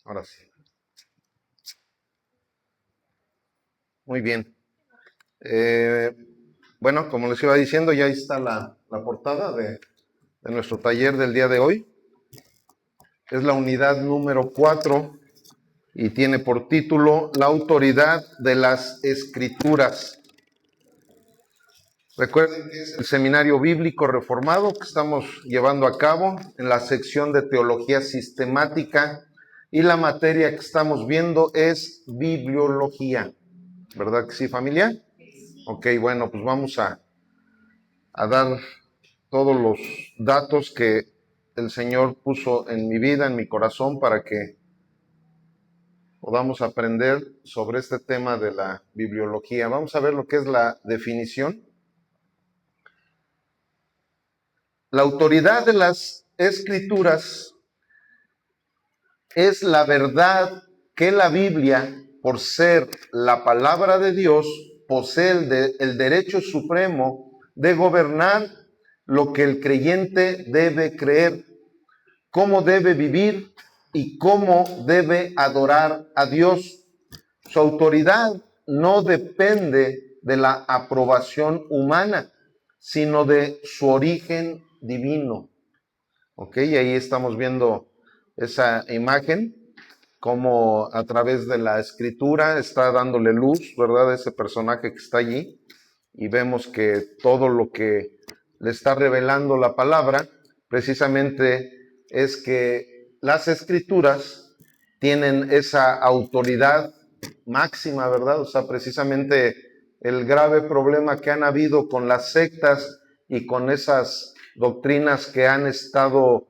Ahora sí. Muy bien. Bueno, como les iba diciendo, ya está la portada de nuestro taller del día de hoy. Es la unidad número 4 y tiene por título La autoridad de las Escrituras. Recuerden que es el seminario bíblico reformado que estamos llevando a cabo en la sección de teología sistemática y la materia que estamos viendo es bibliología. ¿Verdad que sí, familia? Ok, bueno, pues vamos a dar todos los datos que el Señor puso en mi vida, en mi corazón, para que podamos aprender sobre este tema de la bibliología. Vamos a ver lo que es la definición. La autoridad de las Escrituras es la verdad que la Biblia, por ser la palabra de Dios, posee el derecho supremo de gobernar lo que el creyente debe creer, cómo debe vivir y cómo debe adorar a Dios. Su autoridad no depende de la aprobación humana, sino de su origen divino. ¿Ok? Y ahí estamos viendo esa imagen, como a través de la escritura está dándole luz, ¿verdad? A ese personaje que está allí. Y vemos que todo lo que le está revelando la palabra, precisamente es que las escrituras tienen esa autoridad máxima, ¿verdad? O sea, precisamente el grave problema que han habido con las sectas y con esas doctrinas que han estado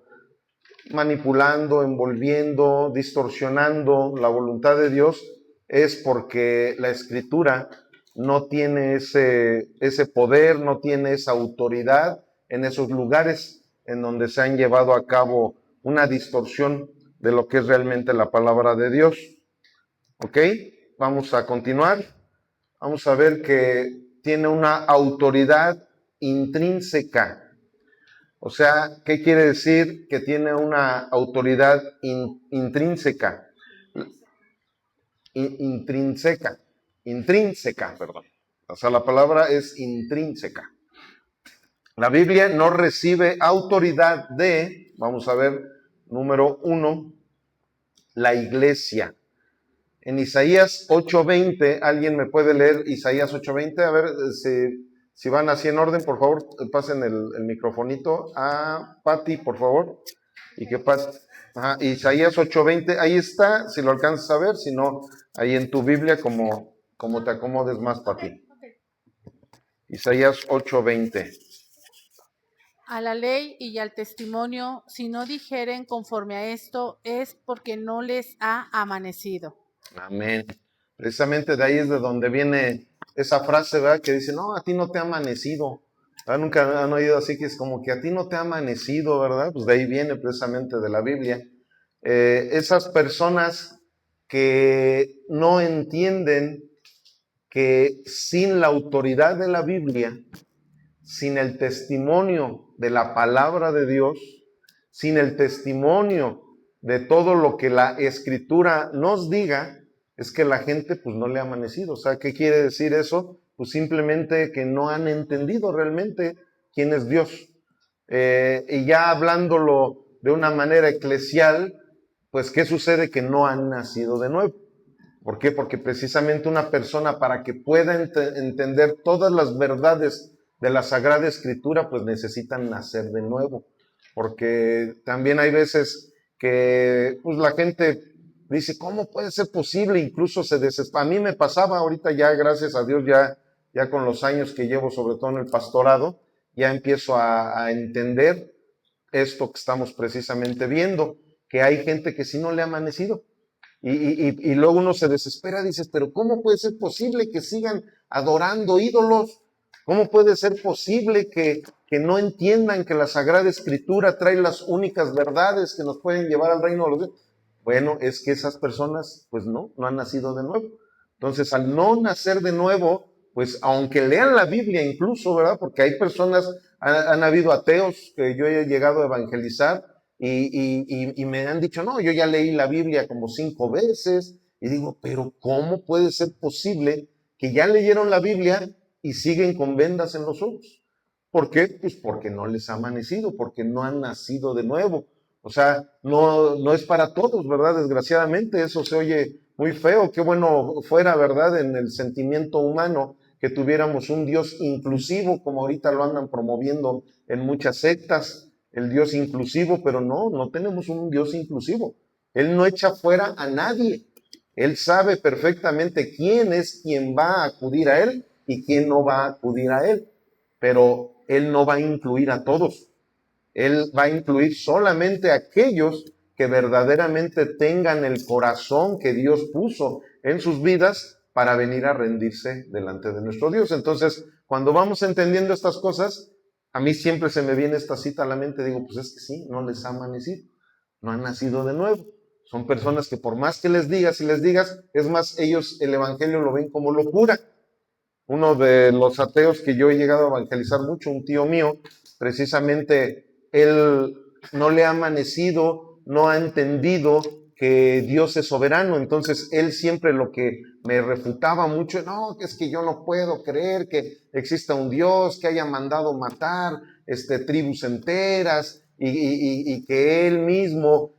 manipulando, envolviendo, distorsionando la voluntad de Dios, es porque la escritura no tiene ese poder, no tiene esa autoridad en esos lugares en donde se han llevado a cabo una distorsión de lo que es realmente la palabra de Dios. ¿Ok? Vamos a continuar. Vamos a ver que tiene una autoridad intrínseca. O sea, ¿qué quiere decir que tiene una autoridad intrínseca? Intrínseca, perdón. O sea, la palabra es intrínseca. La Biblia no recibe autoridad de, vamos a ver, número 1, la iglesia. En Isaías 8:20, ¿alguien me puede leer Isaías 8:20? A ver, si van así en orden, por favor, pasen el microfonito a Pati, por favor. Y que Pati, Isaías 8:20, ahí está, si lo alcanzas a ver, si no, ahí en tu Biblia, como te acomodes más, Pati. Isaías 8:20. A la ley y al testimonio, si no dijeren conforme a esto, es porque no les ha amanecido. Amén. Precisamente de ahí es de donde viene esa frase, ¿verdad? Que dice, no, a ti no te ha amanecido. ¿Verdad? Nunca han oído así, que es como que a ti no te ha amanecido, ¿verdad? Pues de ahí viene precisamente de la Biblia. Esas personas que no entienden que sin la autoridad de la Biblia, sin el testimonio de la palabra de Dios, sin el testimonio de todo lo que la Escritura nos diga, es que la gente pues no le ha amanecido. O sea, ¿qué quiere decir eso? Pues simplemente que no han entendido realmente quién es Dios. Y ya hablándolo de una manera eclesial, pues ¿qué sucede? Que no han nacido de nuevo. ¿Por qué? Porque precisamente una persona, para que pueda entender todas las verdades de la Sagrada Escritura, pues necesitan nacer de nuevo. Porque también hay veces que pues, la gente dice, ¿cómo puede ser posible? Incluso se desespera. A mí me pasaba ahorita ya, gracias a Dios, ya con los años que llevo, sobre todo en el pastorado, ya empiezo a entender esto que estamos precisamente viendo, que hay gente que sí no le ha amanecido. Y luego uno se desespera, dices, pero ¿cómo puede ser posible que sigan adorando ídolos? ¿Cómo puede ser posible que no entiendan que la Sagrada Escritura trae las únicas verdades que nos pueden llevar al reino de los cielos? Bueno, es que esas personas, pues no han nacido de nuevo. Entonces, al no nacer de nuevo, pues aunque lean la Biblia incluso, ¿verdad? Porque hay personas, han habido ateos que yo he llegado a evangelizar, y me han dicho, no, yo ya leí la Biblia como 5 veces. Y digo, pero ¿cómo puede ser posible que ya leyeron la Biblia y siguen con vendas en los ojos? ¿Por qué? Pues porque no les ha amanecido, porque no han nacido de nuevo. O sea, no es para todos, ¿verdad? Desgraciadamente, eso se oye muy feo. Qué bueno fuera, ¿verdad? En el sentimiento humano que tuviéramos un Dios inclusivo, como ahorita lo andan promoviendo en muchas sectas, el Dios inclusivo, pero no tenemos un Dios inclusivo. Él no echa fuera a nadie. Él sabe perfectamente quién es quien va a acudir a Él y quién no va a acudir a Él. Pero Él no va a incluir a todos. Él va a incluir solamente a aquellos que verdaderamente tengan el corazón que Dios puso en sus vidas para venir a rendirse delante de nuestro Dios. Entonces, cuando vamos entendiendo estas cosas, a mí siempre se me viene esta cita a la mente, digo, pues es que sí, no les ha amanecido, no han nacido de nuevo. Son personas que por más que les digas y les digas, es más, ellos el evangelio lo ven como locura. Uno de los ateos que yo he llegado a evangelizar mucho, un tío mío, precisamente él no le ha amanecido, no ha entendido que Dios es soberano. Entonces él siempre lo que me refutaba mucho, no, que es que yo no puedo creer que exista un Dios que haya mandado matar tribus enteras y que él mismo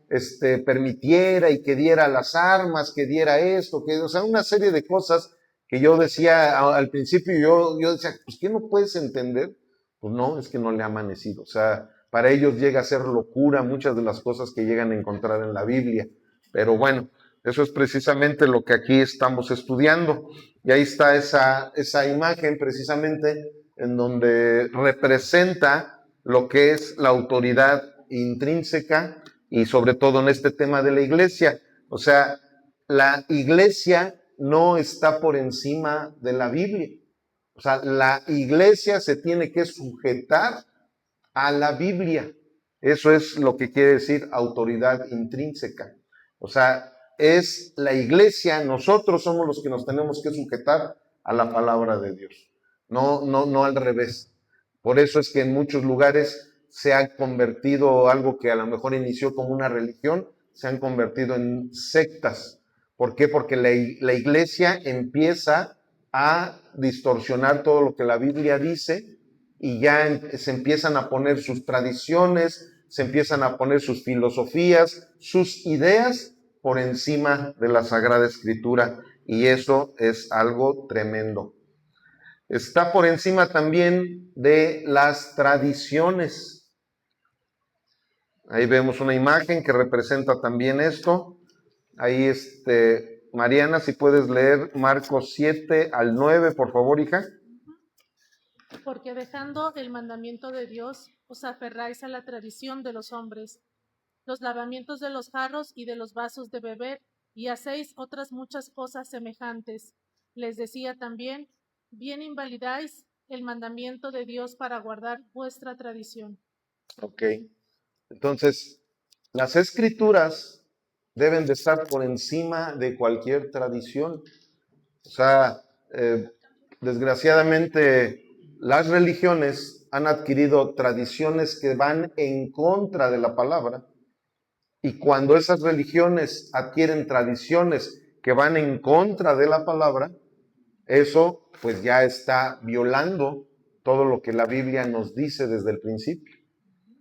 permitiera y que diera las armas, que diera esto, que, o sea, una serie de cosas que yo decía al principio, yo decía, pues ¿qué no puedes entender? Pues no, es que no le ha amanecido. O sea, para ellos llega a ser locura muchas de las cosas que llegan a encontrar en la Biblia. Pero bueno, eso es precisamente lo que aquí estamos estudiando. Y ahí está esa imagen precisamente en donde representa lo que es la autoridad intrínseca y sobre todo en este tema de la iglesia. O sea, la iglesia no está por encima de la Biblia. O sea, la iglesia se tiene que sujetar a la Biblia. Eso es lo que quiere decir autoridad intrínseca. O sea, es la iglesia, nosotros somos los que nos tenemos que sujetar a la palabra de Dios. No al revés. Por eso es que en muchos lugares se ha convertido algo que a lo mejor inició como una religión, se han convertido en sectas. ¿Por qué? Porque la iglesia empieza a distorsionar todo lo que la Biblia dice y ya se empiezan a poner sus tradiciones, se empiezan a poner sus filosofías, sus ideas por encima de la Sagrada Escritura, y eso es algo tremendo. Está por encima también de las tradiciones. Ahí vemos una imagen que representa también esto. Ahí Mariana, si puedes leer Marcos 7 al 9, por favor, hija. Porque dejando el mandamiento de Dios, os aferráis a la tradición de los hombres, los lavamientos de los jarros y de los vasos de beber, y hacéis otras muchas cosas semejantes. Les decía también, bien invalidáis el mandamiento de Dios para guardar vuestra tradición. Ok. Entonces, las escrituras deben de estar por encima de cualquier tradición. O sea, desgraciadamente las religiones han adquirido tradiciones que van en contra de la palabra, y cuando esas religiones adquieren tradiciones que van en contra de la palabra, eso pues ya está violando todo lo que la Biblia nos dice desde el principio.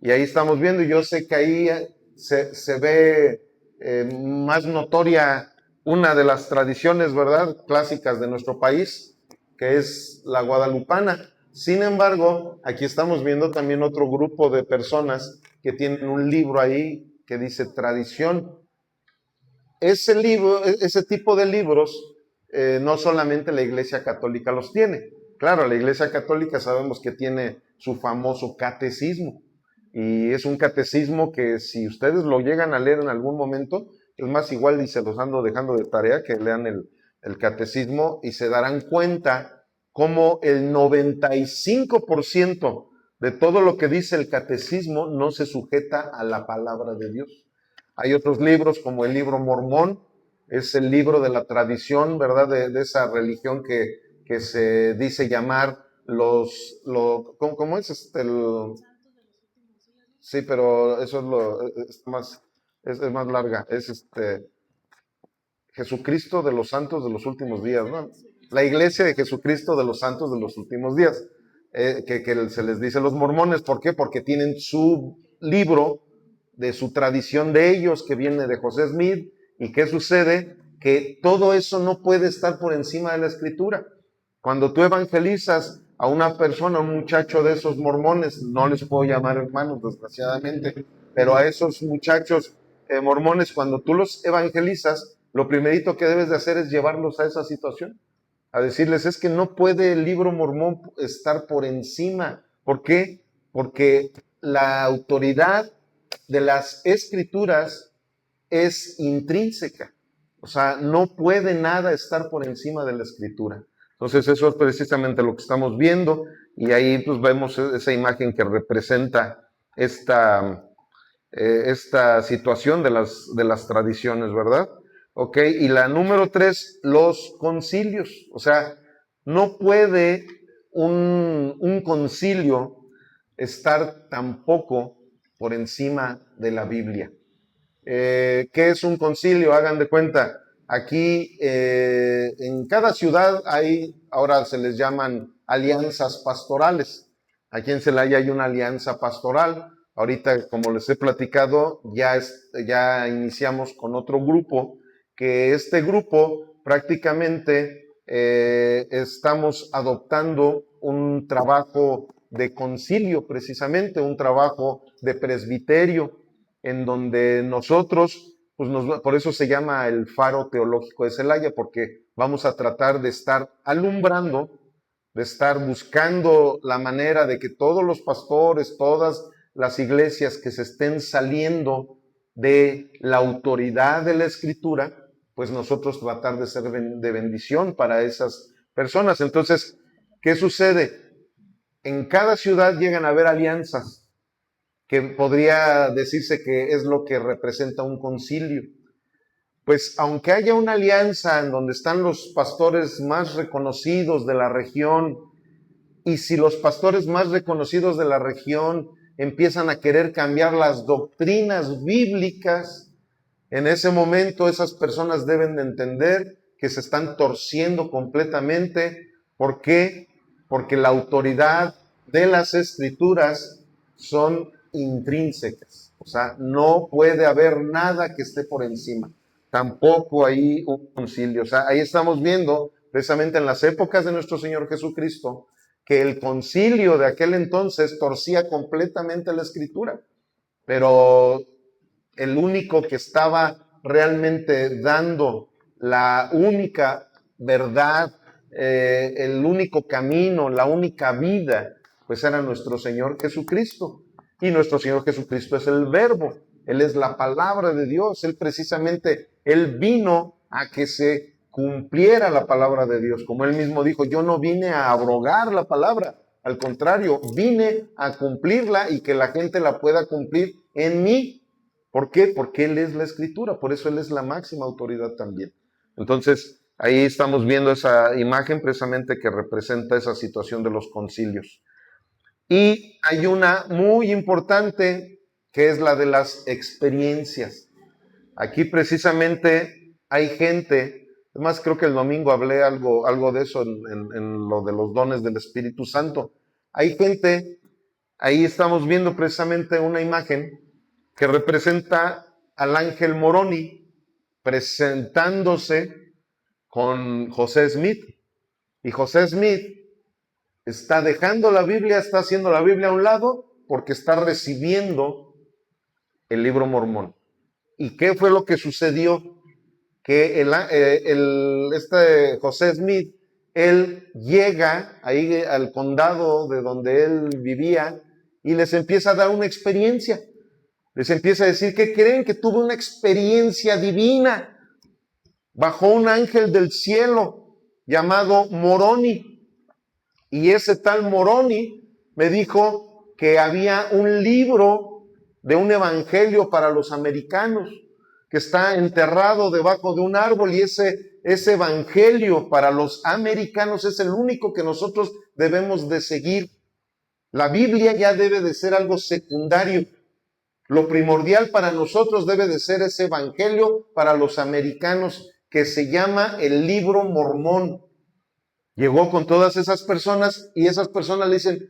Y ahí estamos viendo, y yo sé que ahí se ve más notoria una de las tradiciones, ¿verdad?, clásicas de nuestro país, que es la guadalupana. Sin embargo, aquí estamos viendo también otro grupo de personas que tienen un libro ahí que dice tradición. Ese libro, ese tipo de libros, no solamente la Iglesia Católica los tiene. Claro, la Iglesia Católica sabemos que tiene su famoso catecismo, y es un catecismo que si ustedes lo llegan a leer en algún momento, es más, igual y se los ando dejando de tarea que lean el catecismo, y se darán cuenta cómo el 95% de todo lo que dice el catecismo no se sujeta a la palabra de Dios. Hay otros libros como el libro Mormón, es el libro de la tradición, ¿verdad?, de esa religión que se dice llamar ¿cómo es? Sí, pero eso es más larga. Es Jesucristo de los santos de los últimos días, ¿no? La iglesia de Jesucristo de los santos de los últimos días. Que se les dice los mormones. ¿Por qué? Porque tienen su libro de su tradición de ellos, que viene de José Smith. ¿Y qué sucede? Que todo eso no puede estar por encima de la escritura. Cuando tú evangelizas a una persona, a un muchacho de esos mormones, no les puedo llamar hermanos, desgraciadamente, pero a esos muchachos mormones, cuando tú los evangelizas, lo primerito que debes de hacer es llevarlos a esa situación, a decirles, es que no puede el libro mormón estar por encima. ¿Por qué? Porque la autoridad de las escrituras es intrínseca. O sea, no puede nada estar por encima de la escritura. Entonces eso es precisamente lo que estamos viendo, y ahí pues vemos esa imagen que representa esta situación de las tradiciones, ¿verdad? Ok, y la número 3, los concilios. O sea, no puede un concilio estar tampoco por encima de la Biblia. ¿Qué es un concilio? Hagan de cuenta, aquí en cada ciudad ahora se les llaman alianzas pastorales. Aquí en Celaya hay una alianza pastoral. Ahorita, como les he platicado, ya iniciamos con otro grupo, que este grupo prácticamente estamos adoptando un trabajo de concilio, precisamente, un trabajo de presbiterio, en donde nosotros, pues por eso se llama el Faro Teológico de Celaya, porque vamos a tratar de estar alumbrando, de estar buscando la manera de que todos los pastores, todas las iglesias que se estén saliendo de la autoridad de la Escritura, pues nosotros tratar de ser de bendición para esas personas. Entonces, ¿qué sucede? En cada ciudad llegan a haber alianzas, que podría decirse que es lo que representa un concilio. Pues aunque haya una alianza en donde están los pastores más reconocidos de la región, y si los pastores más reconocidos de la región empiezan a querer cambiar las doctrinas bíblicas, en ese momento esas personas deben de entender que se están torciendo completamente. ¿Por qué? Porque la autoridad de las escrituras son intrínsecas. O sea, no puede haber nada que esté por encima. Tampoco hay un concilio. O sea, ahí estamos viendo, precisamente en las épocas de nuestro Señor Jesucristo, que el concilio de aquel entonces torcía completamente la escritura. Pero el único que estaba realmente dando la única verdad, el único camino, la única vida, pues era nuestro Señor Jesucristo. Y nuestro Señor Jesucristo es el Verbo, Él es la palabra de Dios. Él vino a que se cumpliera la palabra de Dios. Como Él mismo dijo, yo no vine a abrogar la palabra, al contrario, vine a cumplirla y que la gente la pueda cumplir en mí. ¿Por qué? Porque Él es la Escritura, por eso Él es la máxima autoridad también. Entonces, ahí estamos viendo esa imagen precisamente que representa esa situación de los concilios. Y hay una muy importante que es la de las experiencias. Aquí precisamente hay gente, además creo que el domingo hablé algo de eso en lo de los dones del Espíritu Santo. Hay gente, ahí estamos viendo precisamente una imagen que representa al ángel Moroni presentándose con José Smith. Y José Smith está dejando la Biblia, está haciendo la Biblia a un lado porque está recibiendo el libro mormón. ¿Y qué fue lo que sucedió? Que José Smith, él llega ahí al condado de donde él vivía y les empieza a dar una experiencia. Les empieza a decir que creen que tuvo una experiencia divina. Bajó un ángel del cielo llamado Moroni. Y ese tal Moroni me dijo que había un libro de un evangelio para los americanos que está enterrado debajo de un árbol, y ese evangelio para los americanos es el único que nosotros debemos de seguir. La Biblia ya debe de ser algo secundario. Lo primordial para nosotros debe de ser ese evangelio para los americanos que se llama el Libro Mormón. Llegó con todas esas personas y esas personas le dicen,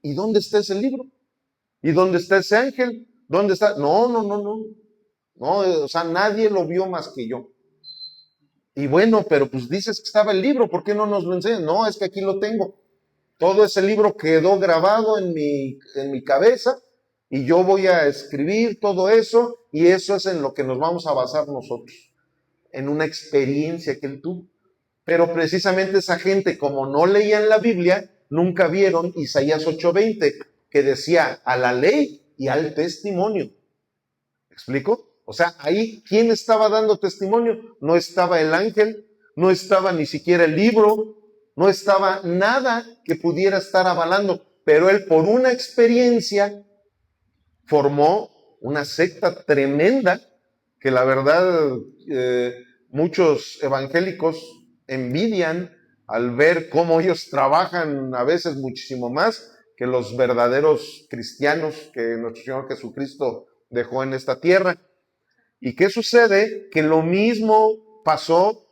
¿y dónde está ese libro? ¿Y dónde está ese ángel? ¿Dónde está? No, o sea, nadie lo vio más que yo. Y bueno, pero pues dices que estaba el libro, ¿por qué no nos lo enseñas? No, es que aquí lo tengo. Todo ese libro quedó grabado en mi cabeza y yo voy a escribir todo eso y eso es en lo que nos vamos a basar nosotros, en una experiencia que él tuvo. Pero precisamente esa gente, como no leían la Biblia, nunca vieron Isaías 8:20, que decía a la ley y al testimonio. ¿Me explico? O sea, ahí, ¿quién estaba dando testimonio? No estaba el ángel, no estaba ni siquiera el libro, no estaba nada que pudiera estar avalando, pero él por una experiencia formó una secta tremenda que la verdad muchos evangélicos envidian al ver cómo ellos trabajan a veces muchísimo más que los verdaderos cristianos que nuestro Señor Jesucristo dejó en esta tierra. ¿Y qué sucede? Que lo mismo pasó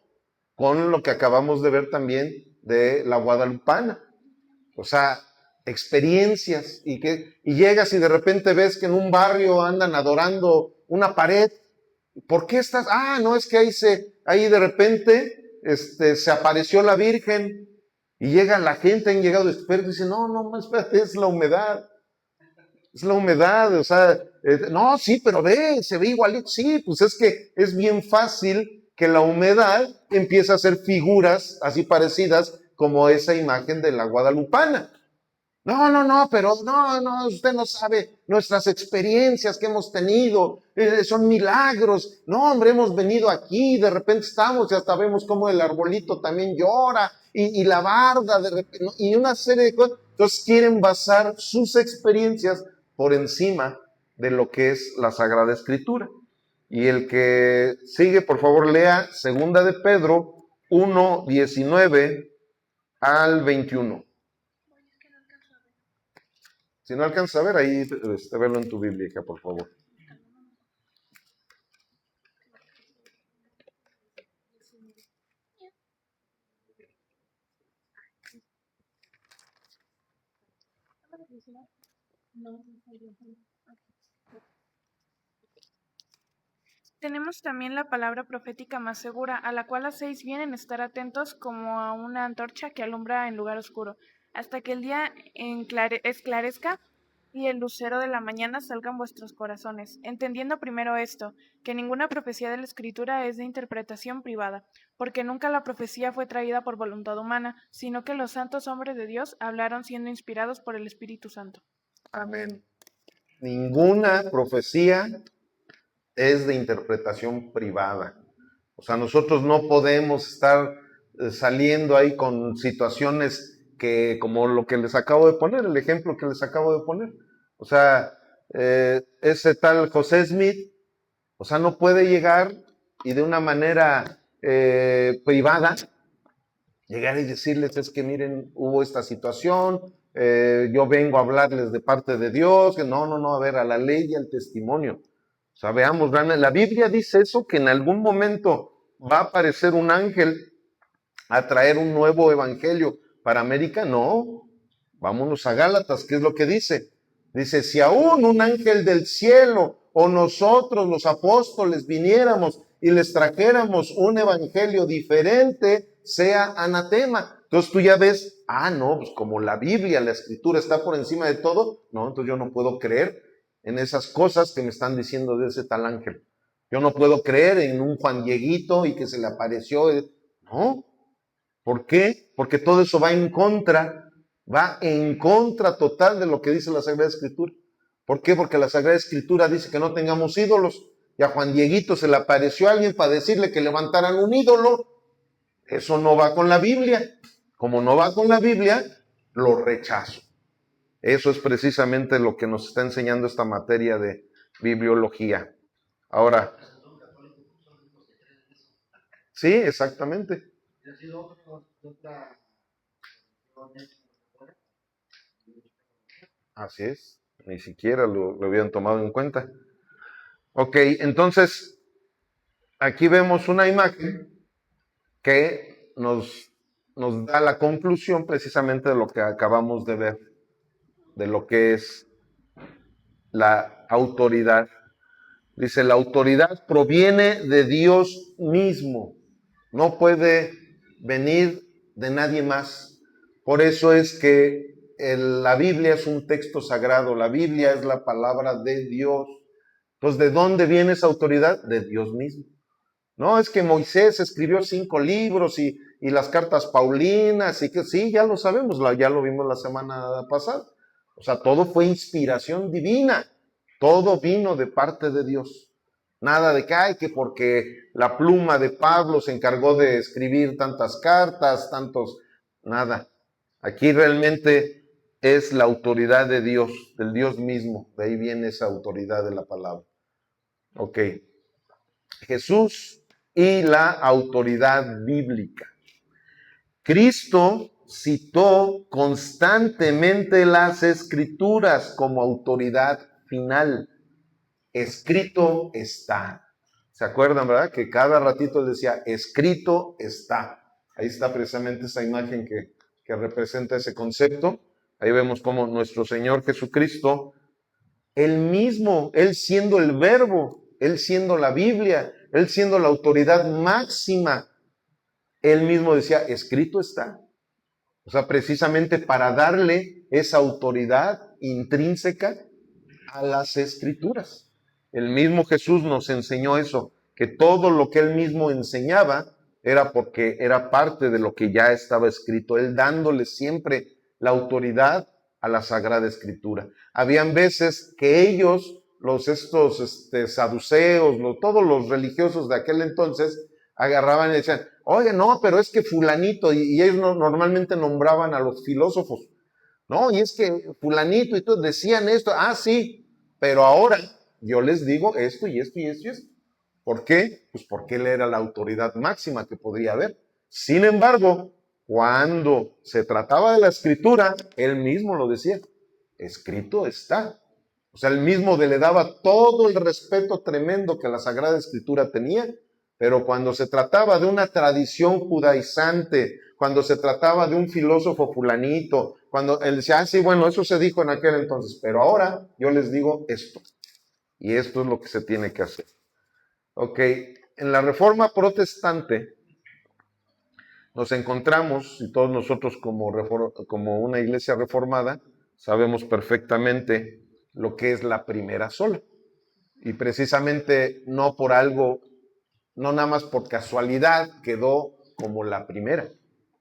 con lo que acabamos de ver también de la guadalupana. O sea, experiencias y llegas y de repente ves que en un barrio andan adorando una pared. ¿Por qué estás? No, es que ahí de repente se apareció la Virgen y llega la gente, han llegado expertos y dicen, no, espérate, es la humedad. Es la humedad, o sea, no, sí, pero se ve igualito. Sí, pues es que es bien fácil que la humedad empiece a hacer figuras así parecidas como esa imagen de la guadalupana. No, pero no, usted no sabe nuestras experiencias que hemos tenido, son milagros. No, hombre, hemos venido aquí, de repente estamos y hasta vemos cómo el arbolito también llora y la barda, de repente, ¿no? Y una serie de cosas. Entonces quieren basar sus experiencias por encima de lo que es la Sagrada Escritura. Y el que sigue, por favor, lea Segunda de Pedro 1:19 al 21. Si no alcanzas a ver, ahí verlo en tu Biblia, hija, por favor. Tenemos también la palabra profética más segura, a la cual hacéis bien en estar atentos como a una antorcha que alumbra en lugar oscuro, hasta que el día esclarezca y el lucero de la mañana salga en vuestros corazones, entendiendo primero esto, que ninguna profecía de la Escritura es de interpretación privada, porque nunca la profecía fue traída por voluntad humana, sino que los santos hombres de Dios hablaron siendo inspirados por el Espíritu Santo. Amén. Ninguna profecía es de interpretación privada. O sea, nosotros no podemos estar saliendo ahí con situaciones que, como lo que les acabo de poner, el ejemplo que les acabo de poner. O sea, ese tal José Smith, o sea, no puede llegar y de una manera privada llegar y decirles, es que miren, hubo esta situación, yo vengo a hablarles de parte de Dios, que no, a ver, a la ley y al testimonio. O sea, veamos, la Biblia dice eso, que en algún momento va a aparecer un ángel a traer un nuevo evangelio para América. No, vámonos a Gálatas, ¿qué es lo que dice? Dice, si aún un ángel del cielo o nosotros los apóstoles viniéramos y les trajéramos un evangelio diferente, sea anatema. Entonces tú ya ves, no, pues como la Biblia, la Escritura está por encima de todo, no, entonces yo no puedo creer en esas cosas que me están diciendo de ese tal ángel. Yo no puedo creer en un Juan Dieguito y que se le apareció, no. ¿Por qué? Porque todo eso va en contra total de lo que dice la Sagrada Escritura. ¿Por qué? Porque la Sagrada Escritura dice que no tengamos ídolos. Y a Juan Dieguito se le apareció alguien para decirle que levantaran un ídolo. Eso no va con la Biblia. Como no va con la Biblia, lo rechazo. Eso es precisamente lo que nos está enseñando esta materia de bibliología. Ahora, sí, exactamente. Así es. ni siquiera lo habían tomado en cuenta. Ok, entonces aquí vemos una imagen que nos da la conclusión precisamente de lo que acabamos de ver, de lo que es la autoridad. Dice, la autoridad proviene de Dios mismo, no puede venir de nadie más. Por eso es que la Biblia es un texto sagrado, la Biblia es la palabra de Dios. Entonces, ¿de dónde viene esa autoridad? De Dios mismo. No, es que Moisés escribió 5 libros y las cartas paulinas, y que sí, ya lo sabemos, ya lo vimos la semana pasada. O sea, todo fue inspiración divina, todo vino de parte de Dios. Nada de que, ay, que porque la pluma de Pablo se encargó de escribir tantas cartas, nada. Aquí realmente es la autoridad de Dios, del Dios mismo, de ahí viene esa autoridad de la palabra. Ok. Jesús y la autoridad bíblica. Cristo citó constantemente las escrituras como autoridad final. Escrito está. ¿Se acuerdan, verdad? Que cada ratito él decía, escrito está. Ahí está precisamente esa imagen que representa ese concepto. Ahí vemos cómo nuestro Señor Jesucristo, él mismo, él siendo el verbo, él siendo la Biblia, él siendo la autoridad máxima, él mismo decía, escrito está. O sea, precisamente para darle esa autoridad intrínseca a las escrituras. El mismo Jesús nos enseñó eso, que todo lo que él mismo enseñaba era porque era parte de lo que ya estaba escrito, él dándole siempre la autoridad a la Sagrada Escritura. Habían veces que ellos, estos saduceos, todos los religiosos de aquel entonces, agarraban y decían, oye, no, pero es que fulanito, y ellos normalmente nombraban a los filósofos, no, y es que fulanito y todos decían esto, sí, pero ahora yo les digo esto y esto y esto y esto. ¿Por qué? Pues porque él era la autoridad máxima que podría haber. Sin embargo, cuando se trataba de la escritura, él mismo lo decía, escrito está. O sea, él mismo le daba todo el respeto tremendo que la Sagrada Escritura tenía, pero cuando se trataba de una tradición judaizante, cuando se trataba de un filósofo fulanito, cuando él decía, sí, bueno, eso se dijo en aquel entonces, pero ahora yo les digo esto, y esto es lo que se tiene que hacer. Ok, en la Reforma Protestante nos encontramos, y todos nosotros como una iglesia reformada, sabemos perfectamente lo que es la primera sola. Y precisamente no por algo, no nada más por casualidad, quedó como la primera.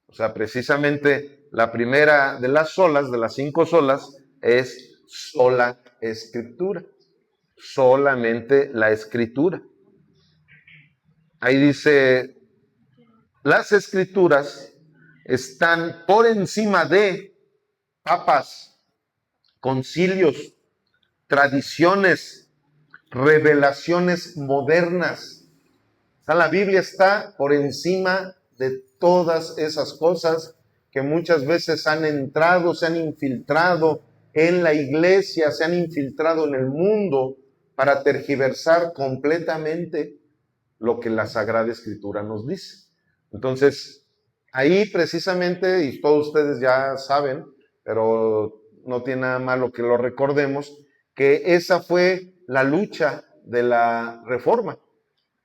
O sea, precisamente la primera de las solas, de las 5 solas, es sola escritura. Solamente la escritura. Ahí dice, las escrituras están por encima de papas, concilios, tradiciones, revelaciones modernas. O sea, la Biblia está por encima de todas esas cosas que muchas veces han entrado, se han infiltrado en la iglesia, se han infiltrado en el mundo para tergiversar completamente lo que la Sagrada Escritura nos dice. Entonces, ahí precisamente, y todos ustedes ya saben, pero no tiene nada malo que lo recordemos, que esa fue la lucha de la Reforma.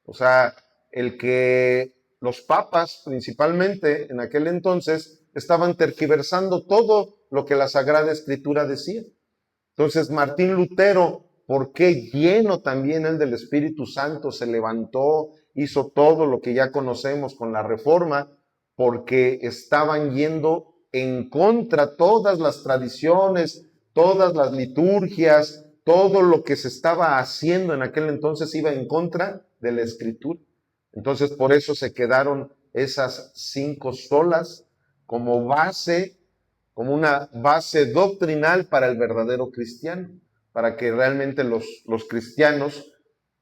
O sea, el que los papas, principalmente en aquel entonces, estaban tergiversando todo lo que la Sagrada Escritura decía. Entonces, Martín Lutero, ¿por qué lleno también él del Espíritu Santo se levantó, hizo todo lo que ya conocemos con la Reforma? Porque estaban yendo en contra todas las tradiciones, todas las liturgias, todo lo que se estaba haciendo en aquel entonces iba en contra de la Escritura. Entonces, por eso se quedaron esas 5 solas como base, como una base doctrinal para el verdadero cristiano, para que realmente los cristianos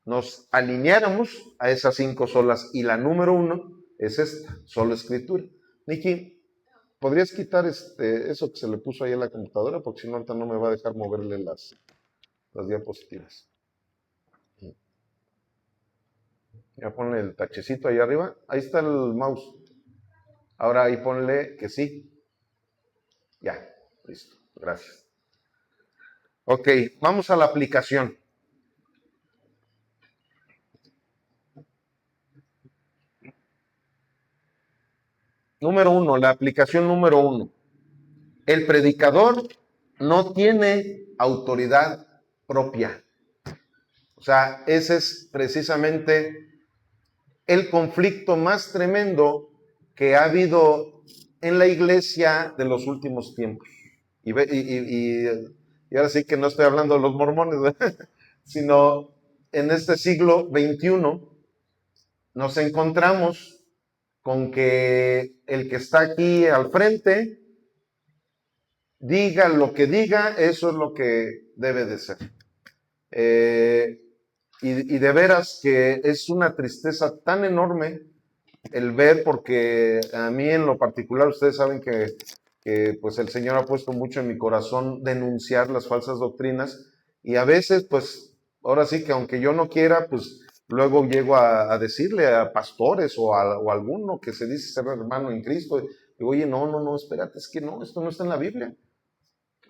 nos alineáramos a esas 5 solas. Y la número 1 es esta, sola escritura. Nikki, ¿podrías quitar eso que se le puso ahí en la computadora? Porque si no, ahorita no me va a dejar moverle las... las diapositivas. Ya ponle el tachecito ahí arriba. Ahí está el mouse. Ahora ahí ponle que sí. Ya, listo. Gracias. Ok, vamos a la aplicación. Número 1, la aplicación número 1. El predicador no tiene autoridad propia. O sea, ese es precisamente el conflicto más tremendo que ha habido en la iglesia de los últimos tiempos. Y ahora sí que no estoy hablando de los mormones, ¿verdad? Sino en este siglo XXI nos encontramos con que el que está aquí al frente diga lo que diga, eso es lo que debe de ser. Y de veras que es una tristeza tan enorme el ver, porque a mí en lo particular, ustedes saben que pues el Señor ha puesto mucho en mi corazón denunciar las falsas doctrinas, y a veces pues ahora sí que aunque yo no quiera, pues luego llego a decirle a pastores o a alguno que se dice ser hermano en Cristo, digo, oye, no, espérate, es que no, esto no está en la Biblia.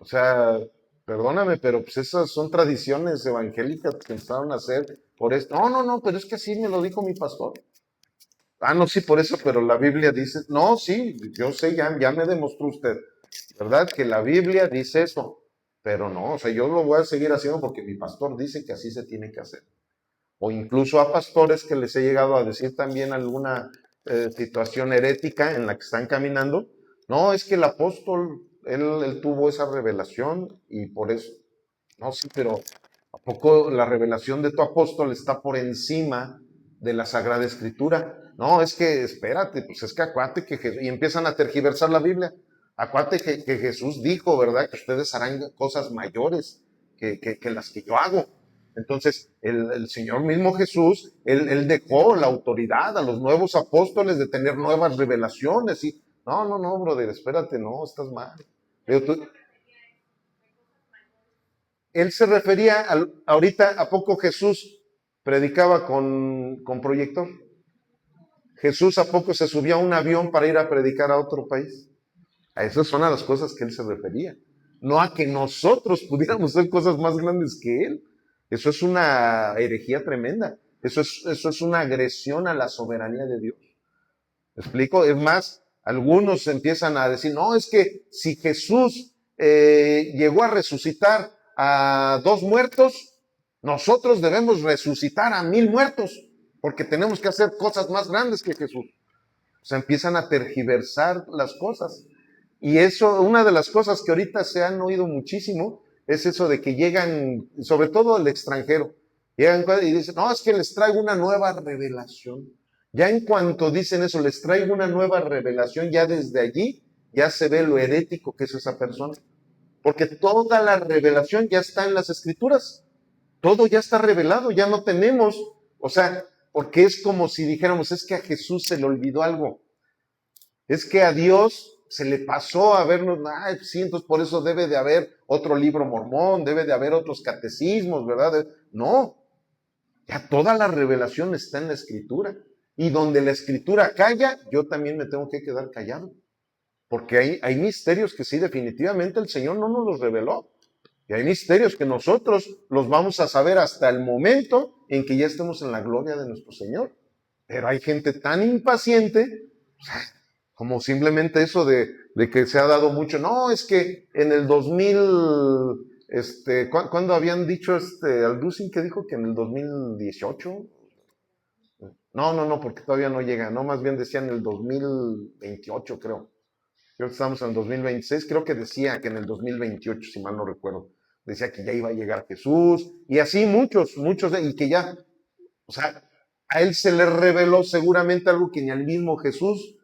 O sea, perdóname, pero pues esas son tradiciones evangélicas que empezaron a hacer por esto. No, pero es que así me lo dijo mi pastor. Ah, no, sí, por eso, pero la Biblia dice, no, sí, yo sé, ya me demostró usted, ¿verdad? Que la Biblia dice eso, pero no, o sea, yo lo voy a seguir haciendo porque mi pastor dice que así se tiene que hacer. O incluso a pastores que les he llegado a decir también alguna situación herética en la que están caminando. No, es que el apóstol, él tuvo esa revelación y por eso. No, sí, pero ¿a poco la revelación de tu apóstol está por encima de la Sagrada Escritura? No, es que espérate, pues es que acuérdate que y empiezan a tergiversar la Biblia. Acuérdate que Jesús dijo, ¿verdad? Que ustedes harán cosas mayores que las que yo hago. Entonces, el Señor mismo Jesús, él dejó la autoridad a los nuevos apóstoles de tener nuevas revelaciones. Y no, brother, espérate, no, estás mal. Pero él se refería ahorita, ¿a poco Jesús predicaba con proyector? ¿Jesús a poco se subió a un avión para ir a predicar a otro país? A esas son a las cosas que él se refería. No a que nosotros pudiéramos hacer cosas más grandes que él. Eso es una herejía tremenda. Eso es una agresión a la soberanía de Dios. ¿Me explico? Es más, algunos empiezan a decir, no, es que si Jesús llegó a resucitar a 2 muertos, nosotros debemos resucitar a 1000 muertos, porque tenemos que hacer cosas más grandes que Jesús. O sea, empiezan a tergiversar las cosas. Y eso, una de las cosas que ahorita se han oído muchísimo, es eso de que llegan, sobre todo el extranjero, llegan y dicen, no, es que les traigo una nueva revelación. Ya en cuanto dicen eso, les traigo una nueva revelación, ya desde allí ya se ve lo herético que es esa persona. Porque toda la revelación ya está en las escrituras. Todo ya está revelado, ya no tenemos, o sea, porque es como si dijéramos, es que a Jesús se le olvidó algo. Es que a Dios se le pasó a vernos, sí, entonces por eso debe de haber otro libro mormón, debe de haber otros catecismos, ¿verdad? No, ya toda la revelación está en la escritura. Y donde la escritura calla, yo también me tengo que quedar callado. Porque hay misterios que sí, definitivamente el Señor no nos los reveló. Y hay misterios que nosotros los vamos a saber hasta el momento en que ya estemos en la gloria de nuestro Señor. Pero hay gente tan impaciente, o sea, como simplemente eso de que se ha dado mucho. No, es que en el 2000, ¿cuándo habían dicho Alducin que dijo que en el 2018? No, porque todavía no llega. No, más bien decían en el 2028, creo. Creo que estamos en el 2026. Creo que decía que en el 2028, si mal no recuerdo. Decía que ya iba a llegar Jesús. Y así muchos, y que ya, o sea, a él se le reveló seguramente algo que ni al mismo Jesús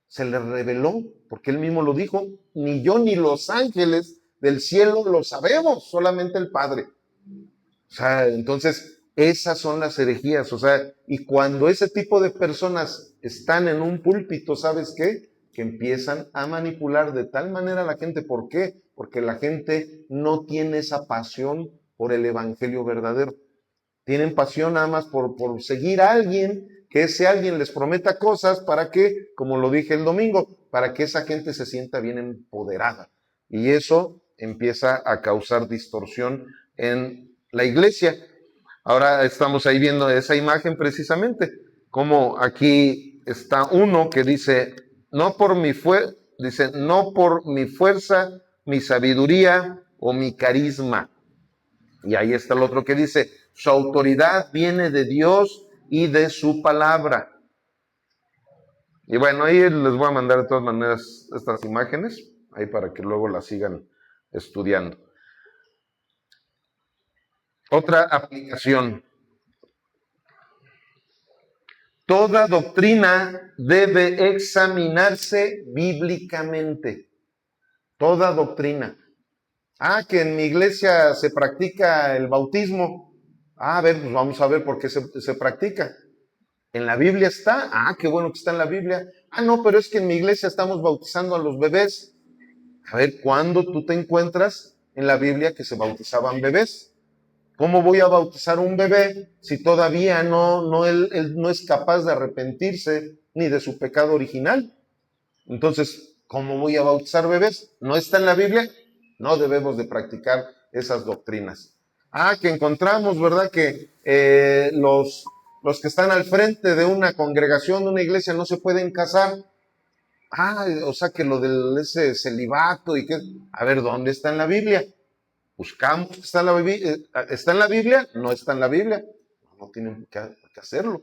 se le reveló, porque él mismo lo dijo, ni yo ni los ángeles del cielo lo sabemos, solamente el Padre. O sea, entonces, esas son las herejías, o sea, y cuando ese tipo de personas están en un púlpito, ¿sabes qué? Que empiezan a manipular de tal manera a la gente. ¿Por qué? Porque la gente no tiene esa pasión por el evangelio verdadero. Tienen pasión nada más por seguir a alguien, que ese alguien les prometa cosas para que, como lo dije el domingo, para que esa gente se sienta bien empoderada. Y eso empieza a causar distorsión en la iglesia. Ahora estamos ahí viendo esa imagen precisamente, como aquí está uno que dice, no por mi fuerza, mi sabiduría o mi carisma. Y ahí está el otro que dice, su autoridad viene de Dios y de su palabra. Y bueno, ahí les voy a mandar de todas maneras estas imágenes, ahí para que luego las sigan estudiando. Otra aplicación. Toda doctrina debe examinarse bíblicamente. Toda doctrina. Que en mi iglesia se practica el bautismo. A ver, pues vamos a ver por qué se practica. ¿En la Biblia está? Qué bueno que está en la Biblia. No, pero es que en mi iglesia estamos bautizando a los bebés. A ver, ¿cuándo tú te encuentras en la Biblia que se bautizaban bebés? ¿Cómo voy a bautizar un bebé si todavía él no es capaz de arrepentirse ni de su pecado original? Entonces, ¿cómo voy a bautizar bebés? ¿No está en la Biblia? No debemos de practicar esas doctrinas. Que encontramos, ¿verdad? Que los que están al frente de una congregación, de una iglesia, no se pueden casar. O sea que lo de ese celibato y que... A ver, ¿dónde está en la Biblia? Buscamos que está en la Biblia. ¿Está en la Biblia? No está en la Biblia. No tienen que hacerlo.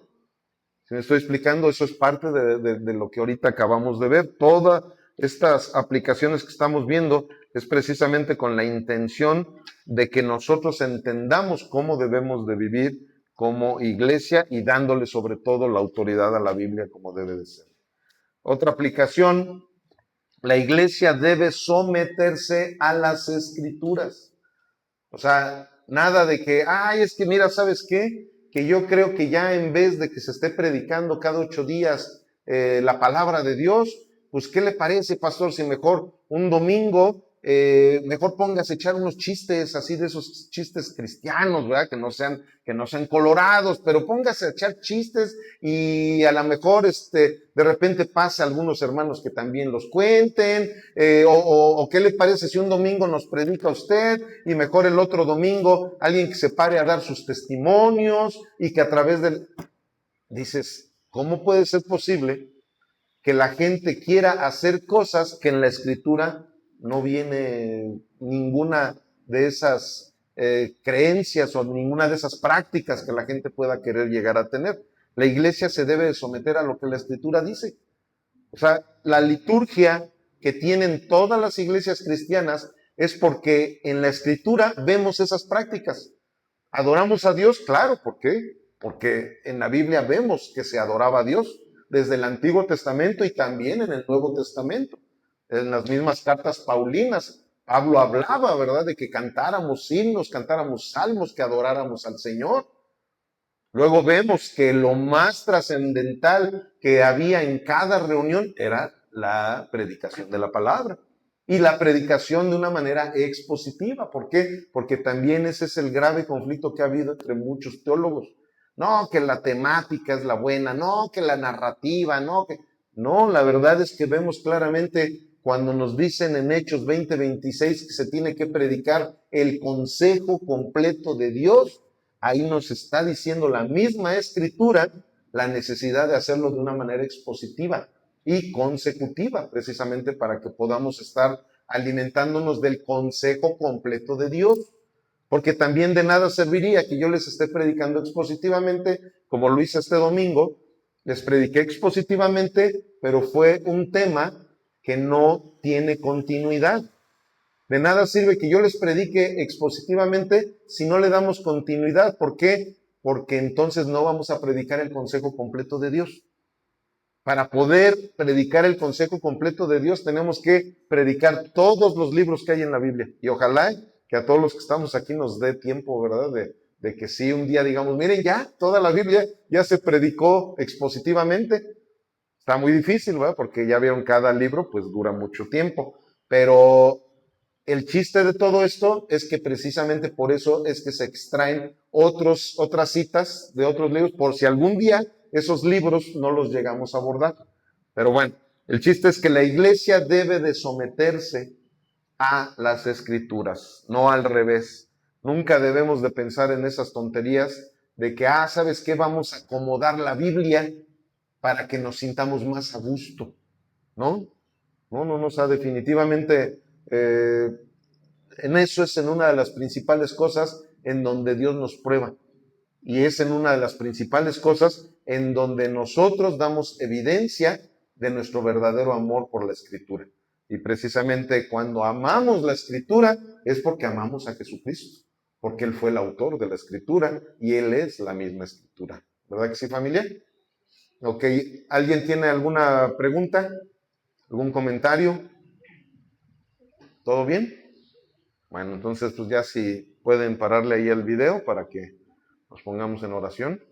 Si me estoy explicando, eso es parte de lo que ahorita acabamos de ver. Todas estas aplicaciones que estamos viendo es precisamente con la intención de que nosotros entendamos cómo debemos de vivir como iglesia y dándole sobre todo la autoridad a la Biblia como debe de ser. Otra aplicación, la iglesia debe someterse a las escrituras. O sea, nada de que, es que mira, ¿sabes qué? Que yo creo que ya en vez de que se esté predicando cada 8 días la palabra de Dios, pues ¿qué le parece, pastor? Si mejor un domingo, mejor póngase a echar unos chistes, así de esos chistes cristianos, ¿verdad? Que no sean colorados, pero póngase a echar chistes y a lo mejor de repente pasa algunos hermanos que también los cuenten, o ¿qué le parece si un domingo nos predica usted y mejor el otro domingo alguien que se pare a dar sus testimonios y que a través del... Dices, ¿cómo puede ser posible que la gente quiera hacer cosas que en la Escritura no viene ninguna de esas creencias o ninguna de esas prácticas que la gente pueda querer llegar a tener? La iglesia se debe de someter a lo que la Escritura dice. O sea, la liturgia que tienen todas las iglesias cristianas es porque en la Escritura vemos esas prácticas. ¿Adoramos a Dios? Claro, ¿por qué? Porque en la Biblia vemos que se adoraba a Dios desde el Antiguo Testamento y también en el Nuevo Testamento. En las mismas cartas paulinas, Pablo hablaba, ¿verdad?, de que cantáramos himnos, cantáramos salmos, que adoráramos al Señor. Luego vemos que lo más trascendental que había en cada reunión era la predicación de la palabra. Y la predicación de una manera expositiva. ¿Por qué? Porque también ese es el grave conflicto que ha habido entre muchos teólogos. No, que la temática es la buena, no, que la narrativa, no, la verdad es que vemos claramente cuando nos dicen en Hechos 20:26 que se tiene que predicar el consejo completo de Dios. Ahí nos está diciendo la misma Escritura la necesidad de hacerlo de una manera expositiva y consecutiva, precisamente para que podamos estar alimentándonos del consejo completo de Dios. Porque también de nada serviría que yo les esté predicando expositivamente, como lo hice este domingo. Les prediqué expositivamente, pero fue un tema que no tiene continuidad. De nada sirve que yo les predique expositivamente si no le damos continuidad. ¿Por qué? Porque entonces no vamos a predicar el consejo completo de Dios. Para poder predicar el consejo completo de Dios tenemos que predicar todos los libros que hay en la Biblia. Y ojalá que a todos los que estamos aquí nos dé tiempo, ¿verdad? De que si un día digamos, miren, ya toda la Biblia ya se predicó expositivamente. Está muy difícil, ¿verdad? Porque ya vieron, cada libro pues dura mucho tiempo. Pero el chiste de todo esto es que precisamente por eso es que se extraen otras citas de otros libros, por si algún día esos libros no los llegamos a abordar. Pero bueno, el chiste es que la iglesia debe de someterse a las escrituras, no al revés. Nunca debemos de pensar en esas tonterías de que, ¿sabes qué? Vamos a acomodar la Biblia para que nos sintamos más a gusto, ¿no? No, o sea, definitivamente en eso es en una de las principales cosas en donde Dios nos prueba. Y es en una de las principales cosas en donde nosotros damos evidencia de nuestro verdadero amor por la Escritura. Y precisamente cuando amamos la Escritura es porque amamos a Jesucristo, porque Él fue el autor de la Escritura y Él es la misma Escritura. ¿Verdad que sí, familia? Ok, ¿alguien tiene alguna pregunta? ¿Algún comentario? ¿Todo bien? Bueno, entonces pues ya si pueden pararle ahí el video para que nos pongamos en oración.